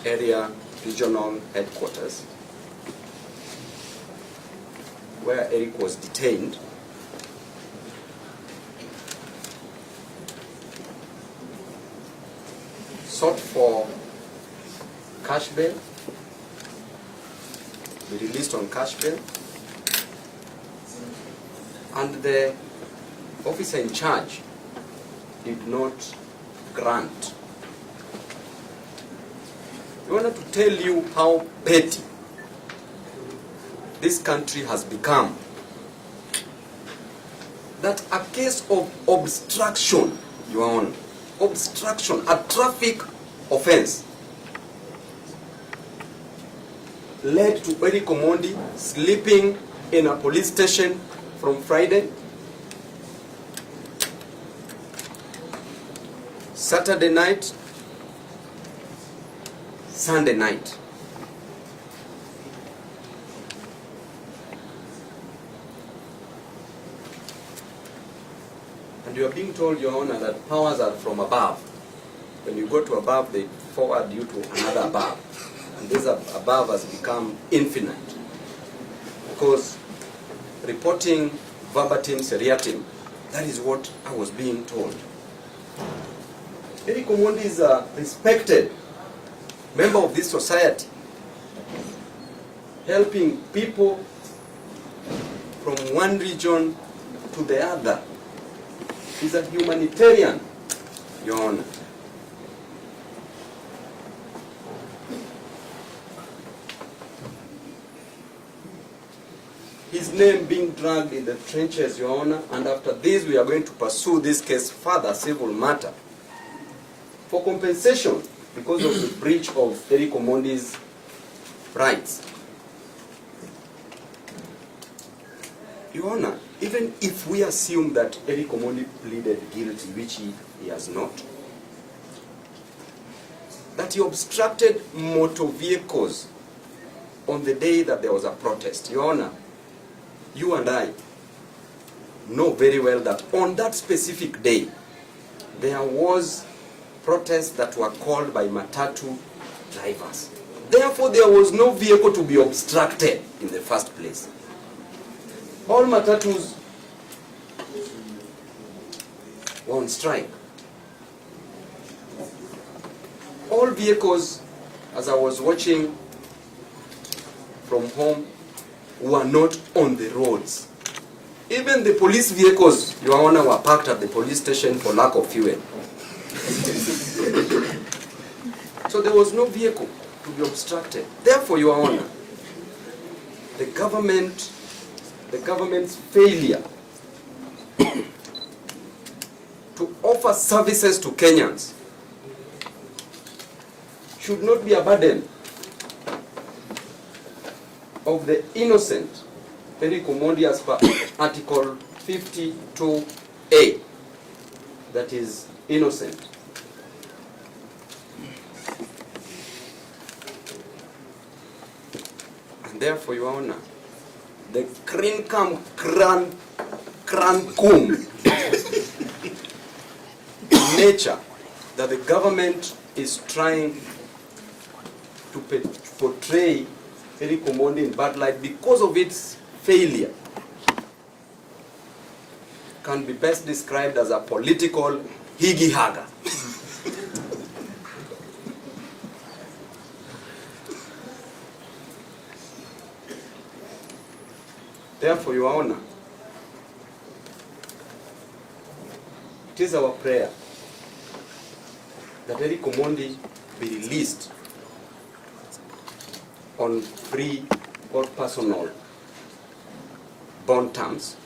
area regional headquarters, where Eric was detained. Sought for cash bail, be released on cash bail, and the officer in charge did not grant. I wanted to tell you how petty this country has become. That a case of obstruction, Your Honor, obstruction, a traffic offense, led to Eric Omondi sleeping in a police station from Friday, Saturday night, Sunday night. And you are being told, Your Honor, that powers are from above. When you go to above, they forward you to another above. And this above has become infinite. Because reporting verbatim, seriatim, that is what I was being told. Eric Omondi is a respected member of this society, helping people from one region to the other. He's a humanitarian, Your Honor. His name being dragged in the trenches, Your Honor, and after this we are going to pursue this case further, civil matter, for compensation because of the breach of Eric Omondi's rights. Your Honor, even if we assume that Eric Omondi pleaded guilty, which he has not, that he obstructed motor vehicles on the day that there was a protest. Your Honor, you and I know very well that on that specific day, there was protests that were called by matatu drivers. Therefore, there was no vehicle to be obstructed in the first place. All matatus were on strike. All vehicles, as I was watching from home, were not on the roads. Even the police vehicles, Your Honor, were parked at the police station for lack of fuel. So there was no vehicle to be obstructed. Therefore, Your Honor, the government's failure to offer services to Kenyans should not be a burden of the innocent Eric Omondi as per Article 52A, that is innocent. And therefore, Your Honor, the crincum crancum nature that the government is trying to portray Eric Omondi in bad light because of its failure can be best described as a political higi-haga. Therefore, Your Honor, it is our prayer that Eric Omondi be released on free or personal bond terms.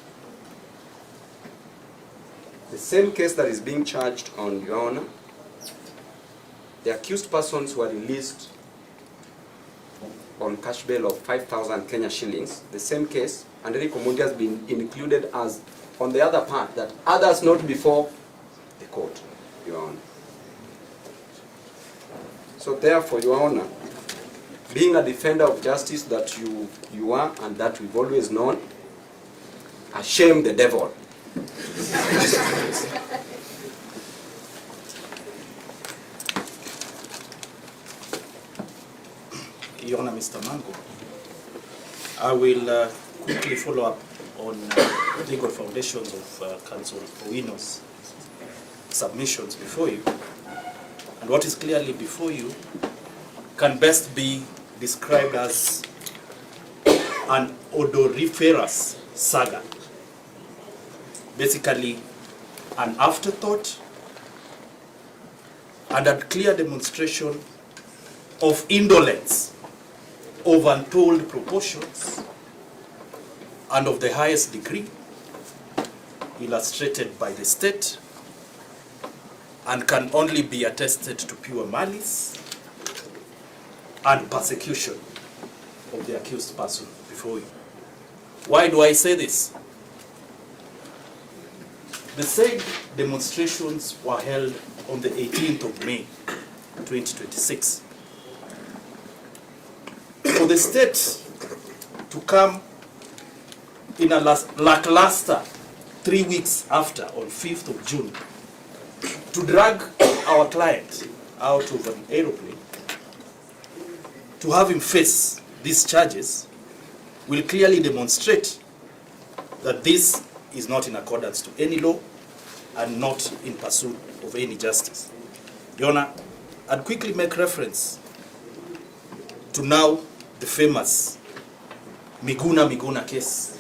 The same case that is being charged on, Your Honor, the accused persons were released on cash bail of 5,000 Kenya shillings, the same case, and Eric Omondi has been included as, on the other part, that others not before the court, Your Honor. So therefore, Your Honor, being a defender of justice that you are and that we've always known, shame the devil. Your Honor, Mr. Mango, I will quickly follow up on legal foundations of Counsel Owino's submissions before you. And what is clearly before you can best be described as an odoriferous saga. Basically, an afterthought and a clear demonstration of indolence of untold proportions and of the highest degree, illustrated by the state, and can only be attested to pure malice and persecution of the accused person before you. Why do I say this? The said demonstrations were held on the 18th of May, 2026. For the state to come in a lackluster 3 weeks after, on 5th of June, to drag our client out of an aeroplane, to have him face these charges, will clearly demonstrate that this is not in accordance to any law and not in pursuit of any justice. Your Honor, I'd quickly make reference to now the famous Miguna case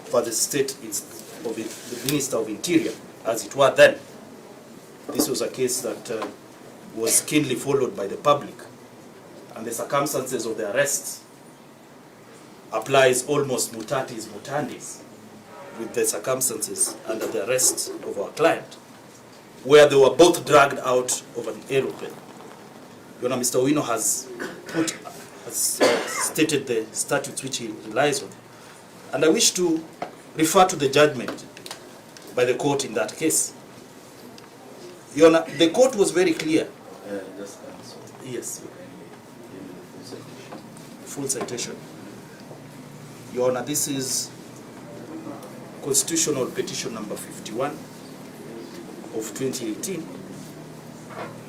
for the state of the Minister of Interior, as it were then. This was a case that was keenly followed by the public, and the circumstances of the arrest applies almost mutatis mutandis with the circumstances under the arrest of our client, where they were both dragged out of an aeroplane. Your Honor, Mr. Owino has stated the statutes which he relies on, and I wish to refer to the judgment by the court in that case. Your Honor, the court was very clear. Just answer. Yes. Full citation. Your Honor, this is Constitutional Petition number 51 of 2018.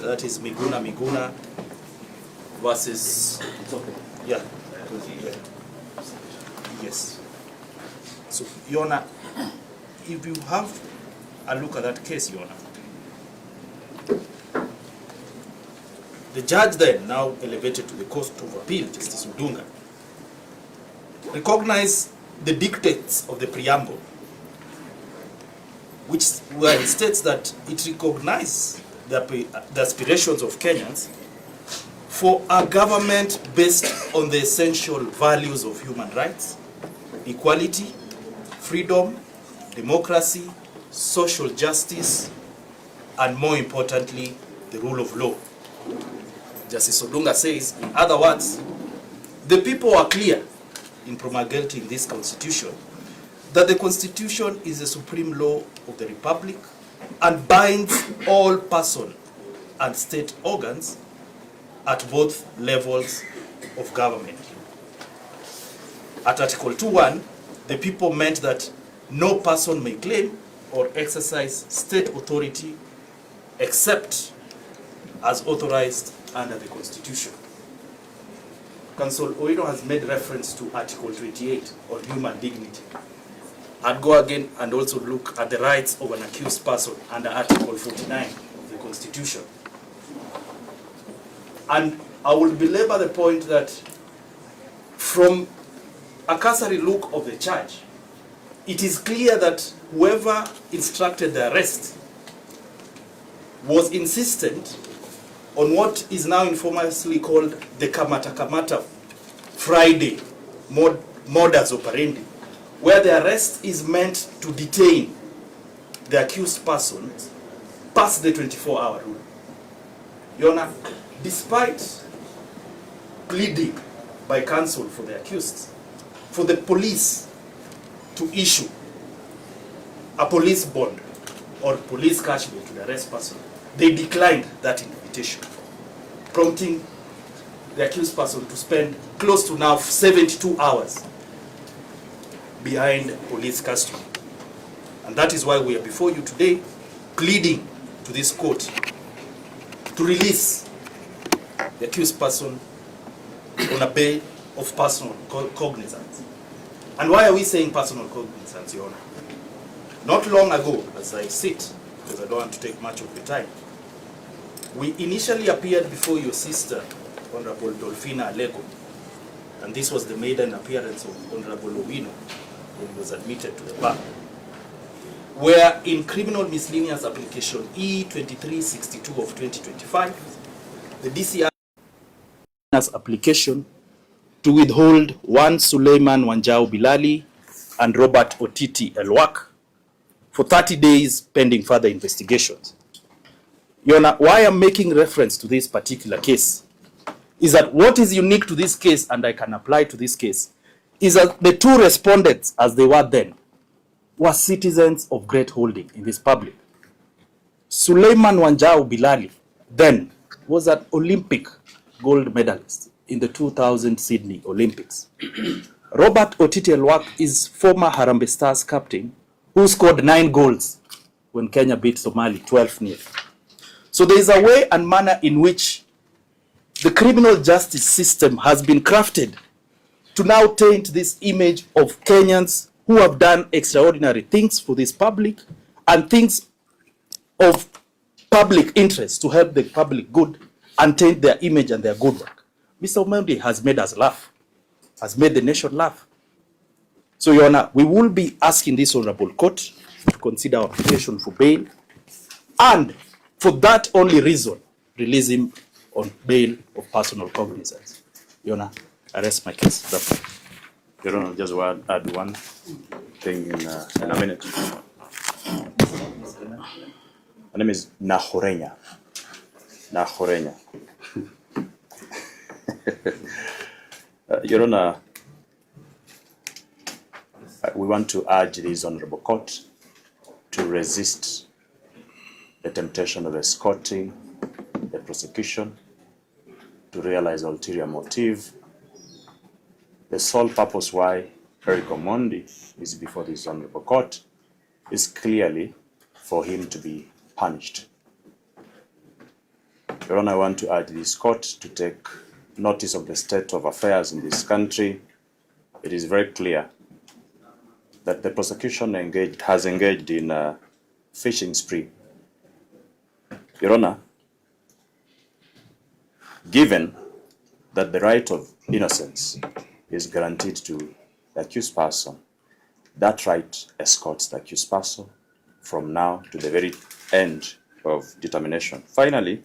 That is Miguna versus... It's okay. Yeah. Yes. So, Your Honor, if you have a look at that case, Your Honor, the judge then, now elevated to the Court of Appeal, Justice Udunga, recognized the dictates of the preamble, where it states that it recognizes the aspirations of Kenyans for a government based on the essential values of human rights, equality, freedom, democracy, social justice, and more importantly, the rule of law. Justice Odunga says, in other words, the people are clear in promulgating this constitution that the constitution is the supreme law of the republic and binds all person and state organs at both levels of government. At Article 2.1, the people meant that no person may claim or exercise state authority except as authorized under the Constitution. Counsel Owino has made reference to Article 28 on human dignity. I'd go again and also look at the rights of an accused person under Article 49 of the Constitution. And I will belabor the point that from a cursory look of the charge, it is clear that whoever instructed the arrest was insistent on what is now infamously called the Kamata Friday modus operandi, where the arrest is meant to detain the accused person past the 24-hour rule. Your Honor, despite pleading by counsel for the accused, for the police to issue a police bond or police cash bail to the arrest person, they declined that invitation, prompting the accused person to spend close to now 72 hours behind police custody. And that is why we are before you today, pleading to this court to release the accused person on a bail of personal cognizance. And why are we saying personal cognizance, Your Honor? Not long ago, as I sit, because I don't want to take much of the time, we initially appeared before your sister, Honorable Dolphina Alego, and this was the maiden appearance of Honorable Owino when he was admitted to the bar, where in criminal miscellaneous application E2362 of 2025, the DCI application to withhold one Suleiman Wanjau Bilali and Robert Otiti Elwak for 30 days pending further investigations. Your Honor, why I'm making reference to this particular case is that what is unique to this case, and I can apply to this case, is that the two respondents, as they were then, were citizens of great holding in this public. Suleiman Wanjau Bilali then was an Olympic gold medalist in the 2000 Sydney Olympics. Robert Otiti Elwak is former Harambee Stars captain who scored 9 goals when Kenya beat Somali 12-0. So there is a way and manner in which the criminal justice system has been crafted to now taint this image of Kenyans who have done extraordinary things for this public and things of public interest to help the public good and taint their image and their good work. Mr. Omodi has made us laugh, has made the nation laugh. So, Your Honor, we will be asking this honorable court to consider our application for bail, and for that only reason, release him on bail of personal cognizance. Your Honor, I rest my case. Your Honor, just add one thing in a minute. My name is Nahorenya. Nahorenya. Your Honor, we want to urge this honorable court to resist the temptation of escorting the prosecution to realize ulterior motive. The sole purpose why Eric Omondi is before this honorable court is clearly for him to be punished. Your Honor, I want to urge this court to take notice of the state of affairs in this country. It is very clear that the prosecution has engaged in a fishing spree. Your Honor, given that the right of innocence is guaranteed to the accused person, that right escorts the accused person from now to the very end of determination. Finally,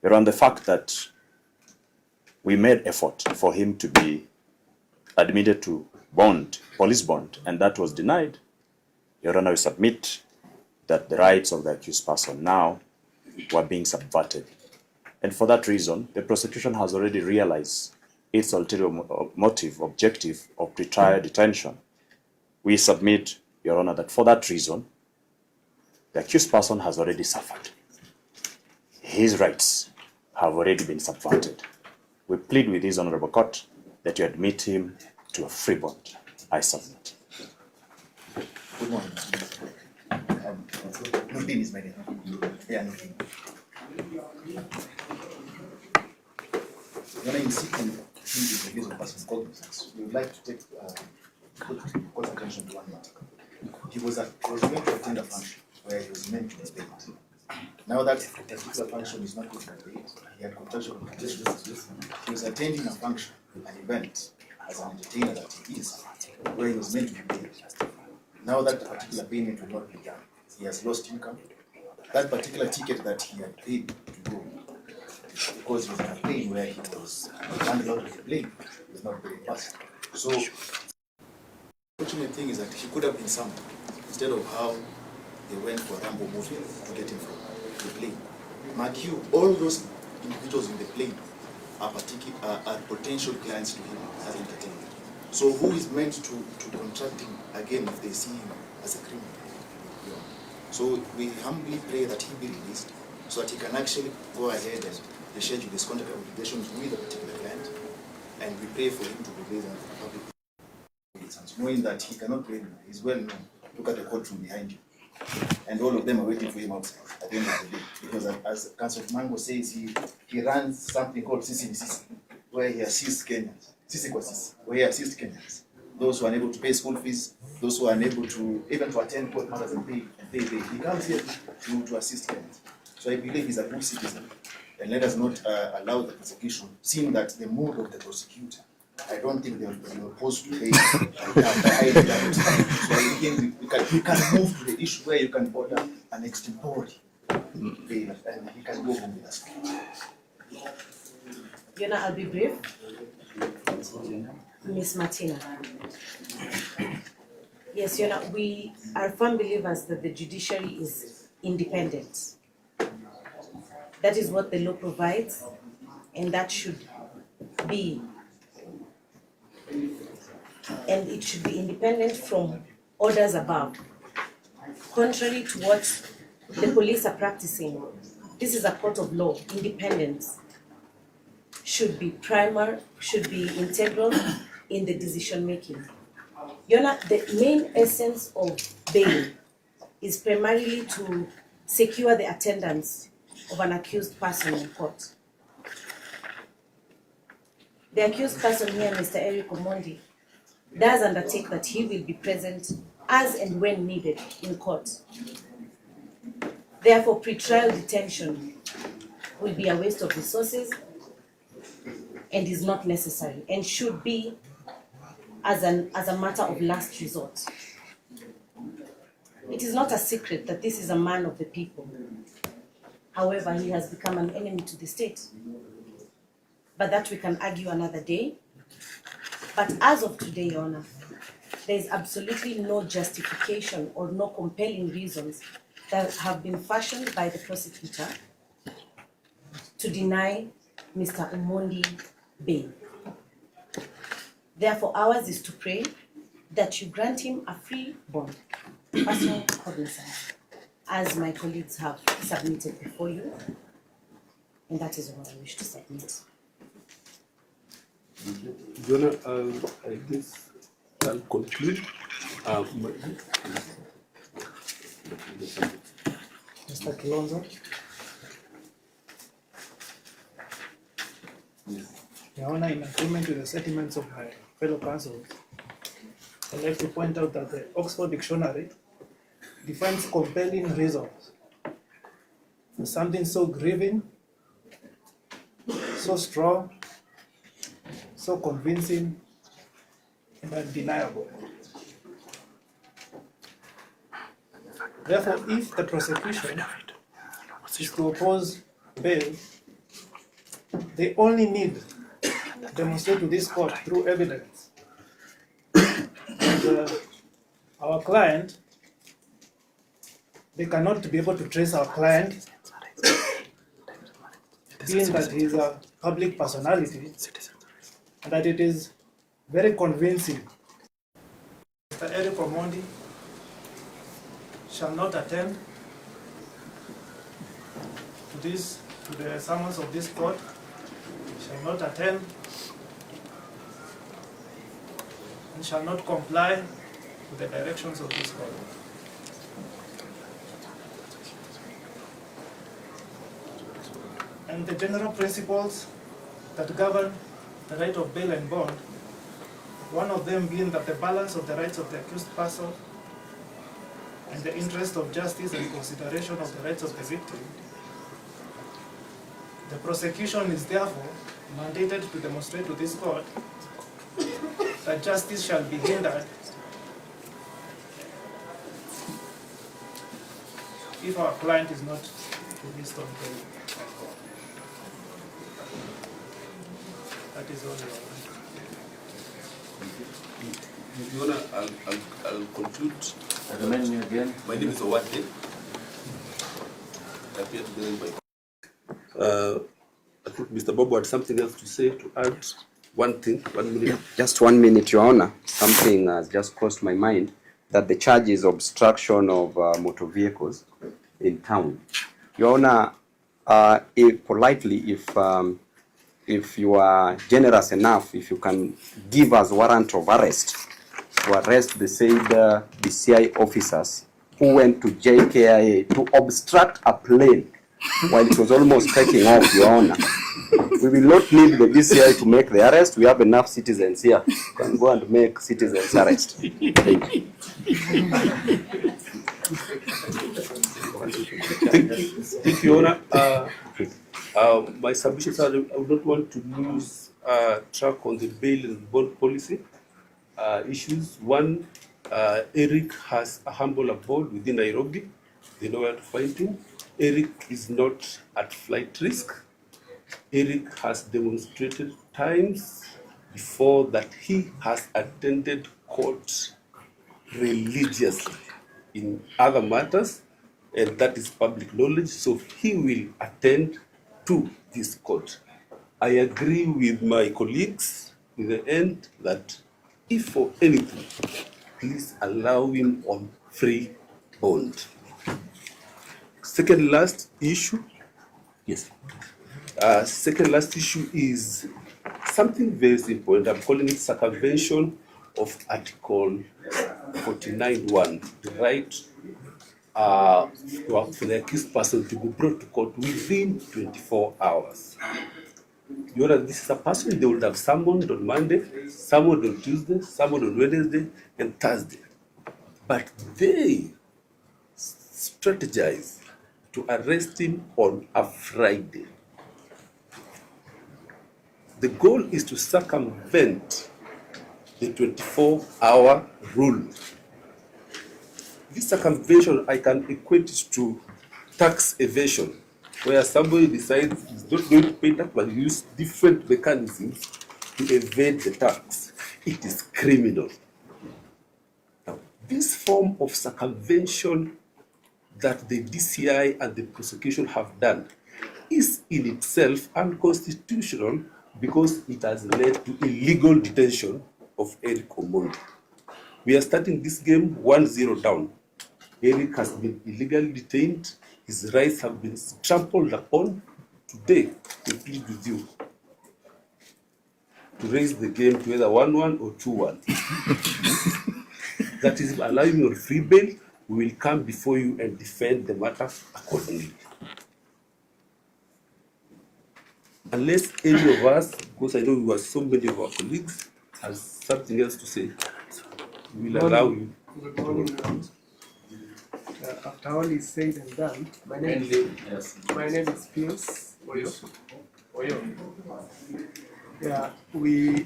Your Honor, the fact that we made effort for him to be admitted to bond, police bond, and that was denied, Your Honor, we submit that the rights of the accused person now were being subverted. And for that reason, the prosecution has already realized its ulterior motive, objective of pretrial detention. We submit, Your Honor, that for that reason, the accused person has already suffered. His rights have already been subverted. We plead with this honorable court that you admit him to a free bond. I submit. Good morning. Nurdin is my name. Yeah, Nurdin. When I'm seeking the release of person's cognizance, we would like to take court attention to one matter. He was meant to attend a function where he was meant to be paid. Now that particular function is not going to be paid, he had contractual obligations. He was attending a function, an event, as an entertainer that he is, where he was meant to be paid. Now that particular payment will not be done. He has lost income. That particular ticket that he had paid to go, because he was in a plane where he was landed out of the plane, is not very fast. So, the fortunate thing is that he could have been summoned instead of how they went for a Rambo movie to get him from the plane. Mark you, all those individuals in the plane are potential clients to him as entertainment. So who is meant to contract him again if they see him as a criminal? Yeah. So we humbly pray that he be released so that he can actually go ahead and schedule his contract obligations with a particular client, and we pray for him to be released for public. Knowing that he cannot pray, he's well known. Look at the courtroom behind you. And all of them are waiting for him outside at the end of the day. Because as Councillor Mango says, he runs something called CCBCC. where he assists Kenyans. Where he assists Kenyans. Those who are unable to pay school fees, those who are unable to even to attend court matters and pay bail. He comes here to assist Kenyans. So I believe he's a good citizen. And let us not allow the prosecution, seeing that the mood of the prosecutor, I don't think they were opposed to pay. So I think we can move to the issue where you can order an extempore bail and he can go home with us. Yona, I'll be brief. Miss Martina. Yes, Yona, we are firm believers that the judiciary is independent. That is what the law provides, and that should be, and it should be independent from orders above. Contrary to what the police are practicing, this is a court of law. Independence should be integral in the decision making. Yona, the main essence of bail is primarily to secure the attendance of an accused person in court. The accused person here, Mr. Eric Omondi, does undertake that he will be present as and when needed in court. Therefore, pre-trial detention will be a waste of resources and is not necessary and should be as a matter of last resort. It is not a secret that this is a man of the people. However, he has become an enemy to the state. But that we can argue another day. But as of today, Your Honor, there is absolutely no justification or no compelling reasons that have been fashioned by the prosecutor to deny Mr. Omondi bail. Therefore, ours is to pray that you grant him a free bond, personal cognizance, as my colleagues have submitted before you, and that is what I wish to submit. Jonah, I guess I'll conclude. Mr. Kilonzo? Your Honor, in agreement with the sentiments of my fellow counsels, I'd like to point out that the Oxford Dictionary defines compelling reasons for something so grieving, so strong, so convincing, and undeniable. Therefore, if the prosecution is to oppose bail, they only need to demonstrate to this court through evidence that our client, they cannot be able to trace our client, being that he is a public personality, and that it is very convincing. Mr. Eric Omondi shall not attend to the summons of this court, shall not attend, and shall not comply with the directions of this court. And the general principles that govern the right of bail and bond, one of them being that the balance of the rights of the accused person and the interest of justice and consideration of the rights of the victim. The prosecution is therefore mandated to demonstrate to this court that justice shall be hindered if our client is not released on bail. That is all. Your Honor, I'll conclude. Remind me again. My name is Owino. I appear today by. I think Mr. Babu had something else to say, to add. 1 minute. Yeah, just 1 minute, Your Honor. Something has just crossed my mind, that the charge is obstruction of motor vehicles in town. Your Honor, if you are generous enough, if you can give us warrant of arrest to arrest the said DCI officers who went to JKIA to obstruct a plane while it was almost taking off, Your Honor. We will not need the DCI to make the arrest. We have enough citizens here. We can go and make citizens arrest. Thank you. Thank you, Honor. My submissions are I would not want to lose track on the bail and bond policy issues. One, Eric has a humble abode within Nairobi. They know where to find him. Eric is not at flight risk. Eric has demonstrated times before that he has attended court religiously in other matters, and that is public knowledge, so he will attend to this court. I agree with my colleagues in the end that if for anything, please allow him on free bond. Second last issue, yes. Second last issue is something very simple, and I'm calling it circumvention of Article 49(1), the right for the accused person to be brought to court within 24 hours. You know, this is a person they would have summoned on Monday, summoned on Tuesday, summoned on Wednesday, and Thursday. But they strategize to arrest him on a Friday. The goal is to circumvent the 24-hour rule. This circumvention, I can equate it to tax evasion, where somebody decides he's not going to pay tax, but use different mechanisms to evade the tax. It is criminal. Now, this form of circumvention that the DCI and the prosecution have done is in itself unconstitutional because it has led to illegal detention of Eric Omodi. We are starting this game 1-0 down. Eric has been illegally detained. His rights have been trampled upon. Today, we plead with you to raise the game to either 1-1 or 2-1. That is, allowing your free bail, we will come before you and defend the matter accordingly. Unless any of us, because I know you are so many of our colleagues, has something else to say, we will allow you. Good morning. After all is said and done, my name is Pius Oyo. Yeah, we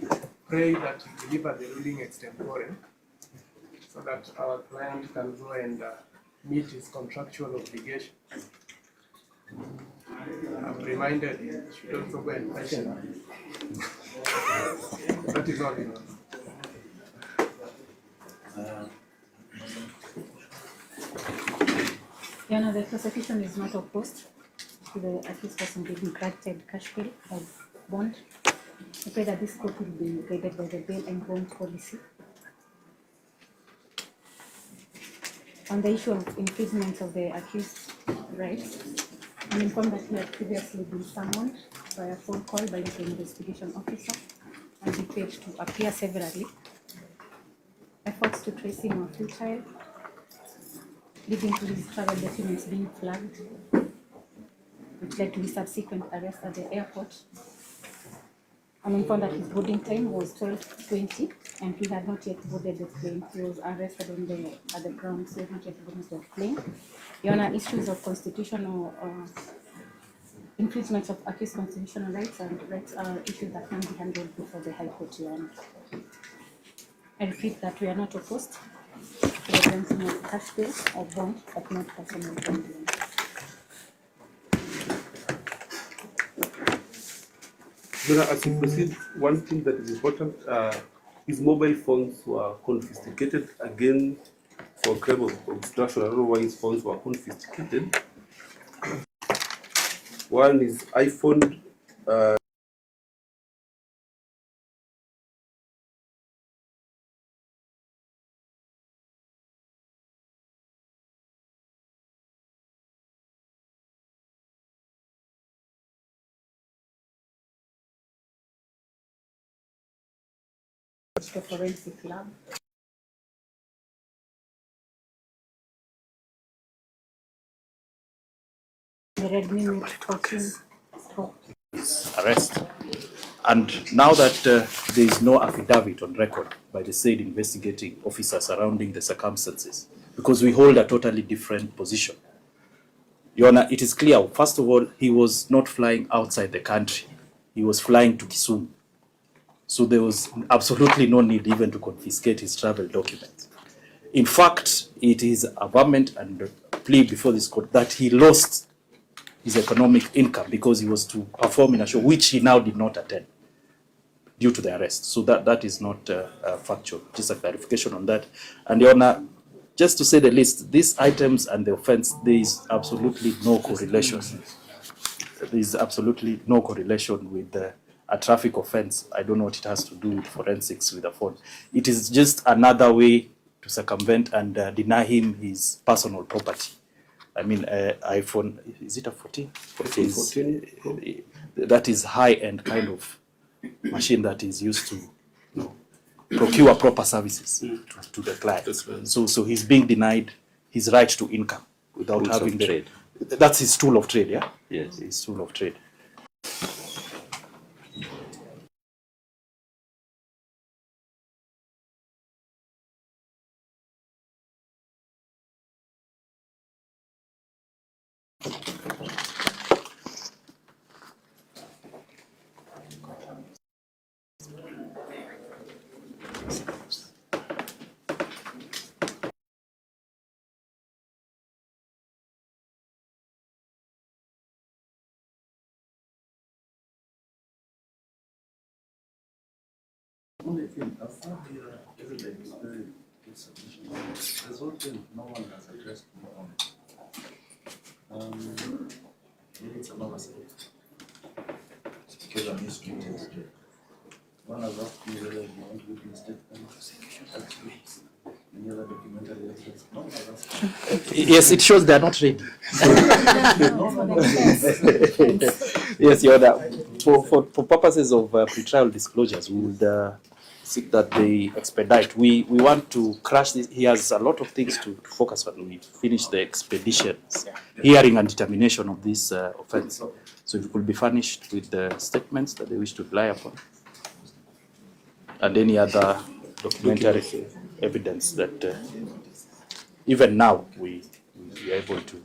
pray that you deliver the ruling extempore so that our client can go and meet his contractual obligations. I'm reminded you should also go and question her. That is all, you know. Your Honor, the prosecution is not opposed to the accused person being granted cash bail or bond. I pray that this court will be guided by the bail and bond policy. On the issue of infringement of the accused rights, I'm informed that he had previously been summoned by a phone call by the investigation officer and he paid to appear severally. Efforts to trace him were futile, leading to his travel documents being flagged, which led to his subsequent arrest at the airport. I'm informed that his boarding time was 12:20 and he had not yet boarded the plane. He was arrested at the ground, so he had not yet boarded the plane. Your Honor, issues of constitutional infringement of accused constitutional rights and rights are issues that can be handled before the High Court, Your Honor. I repeat that we are not opposed to the granting of cash bail or bond, but not personal bond. As we proceed, one thing that is important, his mobile phones were confiscated again for crime of obstruction. I don't know why his phones were confiscated. One is iPhone. The forensic lab. The Redmi Note 14 Pro. his arrest. And now that there is no affidavit on record by the said investigating officer surrounding the circumstances, because we hold a totally different position. Your Honor, it is clear, first of all, he was not flying outside the country. He was flying to Kisumu. So there was absolutely no need even to confiscate his travel documents. In fact, it is a verdict and plea before this court that he lost his economic income because he was to perform in a show which he now did not attend due to the arrest. So that is not factual. Just a clarification on that. And Your Honor, just to say the least, these items and the offense, there is absolutely no correlation. There is absolutely no correlation with a traffic offense. I don't know what it has to do with forensics with a phone. It is just another way to circumvent and deny him his personal property. I mean, iPhone, is it a 14? 14. That is high-end kind of machine that is used to procure proper services to the client. So he's being denied his right to income without Tools having of the trade. That's his tool of trade, yeah? Yes. His tool of trade. Only thing, I've found here evidence very good submission. There's one thing no one has addressed me on. Maybe it's an oversight. Because I'm used to it yesterday. One has asked me whether you want to witness statements. Any other documentary evidence? No one has asked me. Yes, it shows they are not ready. Yes, Your Honor. For purposes of pretrial disclosures, we would seek that they expedite. We want to crash this. He has a lot of things to focus on. We finish the expeditions, hearing and determination of this offense. So if it could be furnished with the statements that they wish to rely upon, and any other documentary evidence that even now we are able to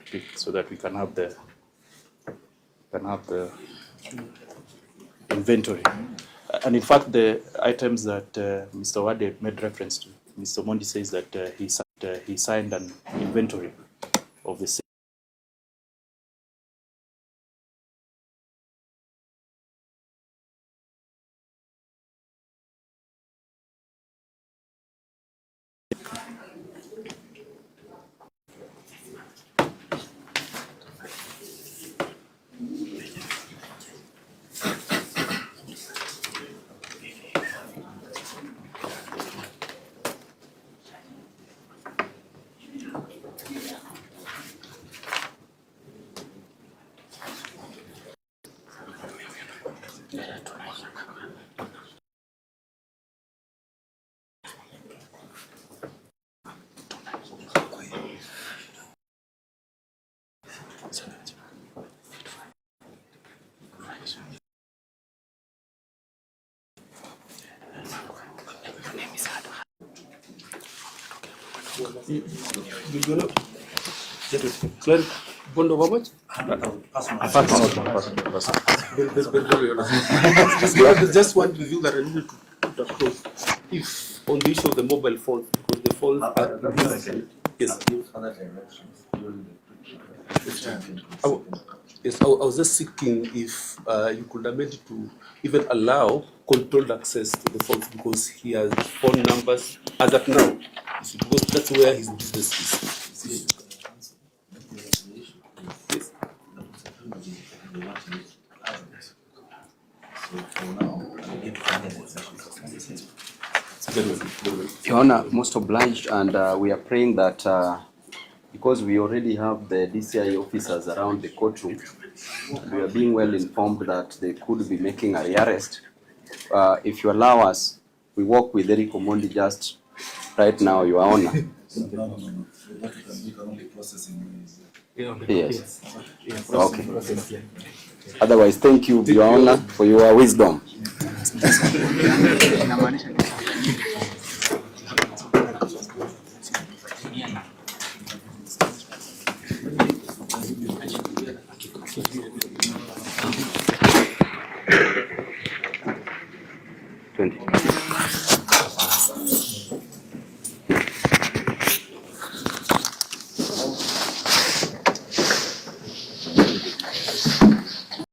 pick, so that we can have the inventory. And in fact, the items that Mr. Wade made reference to, Mr. Mondi says that he signed an inventory of the same. Bond of how much? Just one review that I needed to put across. If on the issue of the mobile phone, because the phones are yes. Yes, I was just seeking if you could amend it to even allow controlled access to the phones, because he has phone numbers as of now. Because that's where his business is. Yes. Your Honor, most obliged, and we are praying that because we already have the DCI officers around the courtroom, we are being well informed that they could be making a rearrest. If you allow us, we work with Eric Omondi just right now, Your Honor. No. What we can only process in Yes. Okay. Otherwise, thank you, Your Honor, for your wisdom.